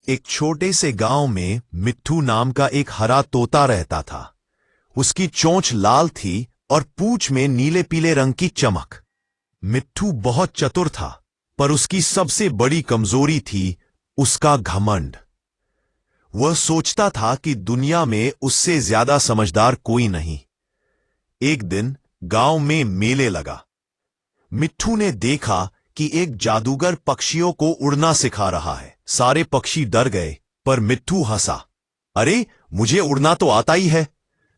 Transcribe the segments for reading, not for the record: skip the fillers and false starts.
एक छोटे से गांव में मिट्ठू नाम का एक हरा तोता रहता था। उसकी चोंच लाल थी और पूंछ में नीले पीले रंग की चमक। मिट्ठू बहुत चतुर था, पर उसकी सबसे बड़ी कमजोरी थी उसका घमंड। वह सोचता था कि दुनिया में उससे ज्यादा समझदार कोई नहीं। एक दिन गांव में मेले लगा। मिट्ठू ने देखा कि एक जादूगर पक्षियों को उड़ना सिखा रहा है। सारे पक्षी डर गए, पर मिट्ठू हंसा। अरे, मुझे उड़ना तो आता ही है।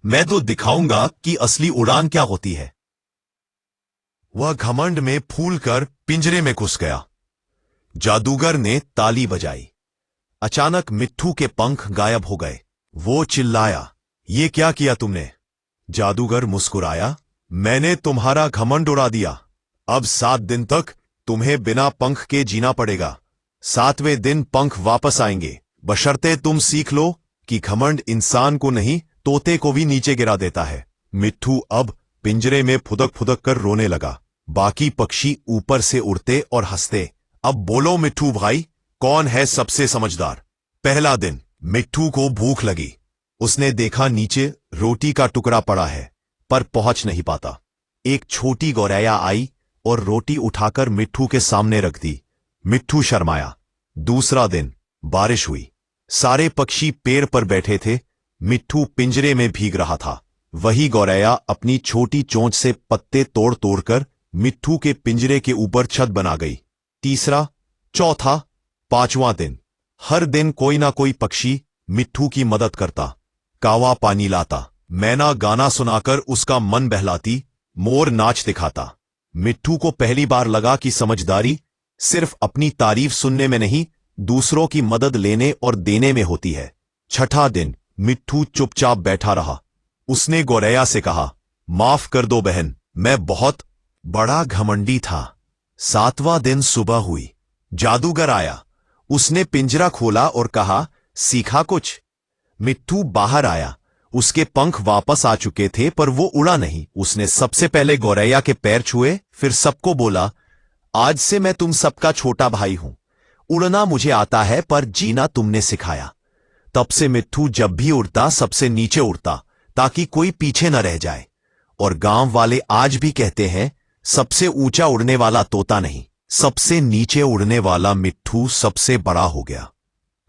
मैं तो दिखाऊंगा कि असली उड़ान क्या होती है। वह घमंड में फूलकर पिंजरे में घुस गया। जादूगर ने ताली बजाई। अचानक मिट्ठू के पंख गायब हो गए। वो चिल्लाया, ये क्या किया तुमने? जादूगर मुस्कुराया, मैंने तुम्हारा घमंड उड़ा दिया। अब 7 दिन तक तुम्हें बिना पंख के जीना पड़ेगा। 7वें दिन पंख वापस आएंगे, बशर्ते तुम सीख लो कि घमंड इंसान को नहीं, तोते को भी नीचे गिरा देता है। मिट्ठू अब पिंजरे में फुदक फुदक कर रोने लगा। बाकी पक्षी ऊपर से उड़ते और हंसते। अब बोलो मिट्ठू भाई, कौन है सबसे समझदार? पहला दिन मिट्ठू को भूख लगी। उसने देखा नीचे रोटी का टुकड़ा पड़ा है, पर पहुंच नहीं पाता। एक छोटी गौरैया आई और रोटी उठाकर मिट्ठू के सामने रख दी। मिट्ठू शर्माया। दूसरा दिन बारिश हुई। सारे पक्षी पेड़ पर बैठे थे। मिट्ठू पिंजरे में भीग रहा था। वही गौरैया अपनी छोटी चोंच से पत्ते तोड़ तोड़कर मिट्ठू के पिंजरे के ऊपर छत बना गई। तीसरा, चौथा, 5वां दिन हर दिन कोई ना कोई पक्षी मिट्ठू की मदद करता। कावा पानी लाता, मैना गाना सुनाकर उसका मन बहलाती, मोर नाच दिखाता। मिट्ठू को पहली बार लगा कि समझदारी सिर्फ अपनी तारीफ सुनने में नहीं, दूसरों की मदद लेने और देने में होती है। छठा दिन मिट्ठू चुपचाप बैठा रहा। उसने गौरैया से कहा, माफ कर दो बहन, मैं बहुत बड़ा घमंडी था। 7वां दिन सुबह हुई। जादूगर आया। उसने पिंजरा खोला और कहा, सीखा कुछ? मिट्ठू बाहर आया। उसके पंख वापस आ चुके थे, पर वो उड़ा नहीं। उसने सबसे पहले गौरैया के पैर छुए, फिर सबको बोला, आज से मैं तुम सबका छोटा भाई हूं। उड़ना मुझे आता है, पर जीना तुमने सिखाया। तब से मिट्ठू जब भी उड़ता सबसे नीचे उड़ता, ताकि कोई पीछे न रह जाए। और गांव वाले आज भी कहते हैं, सबसे ऊंचा उड़ने वाला तोता नहीं, सबसे नीचे उड़ने वाला मिट्ठू सबसे बड़ा हो गया।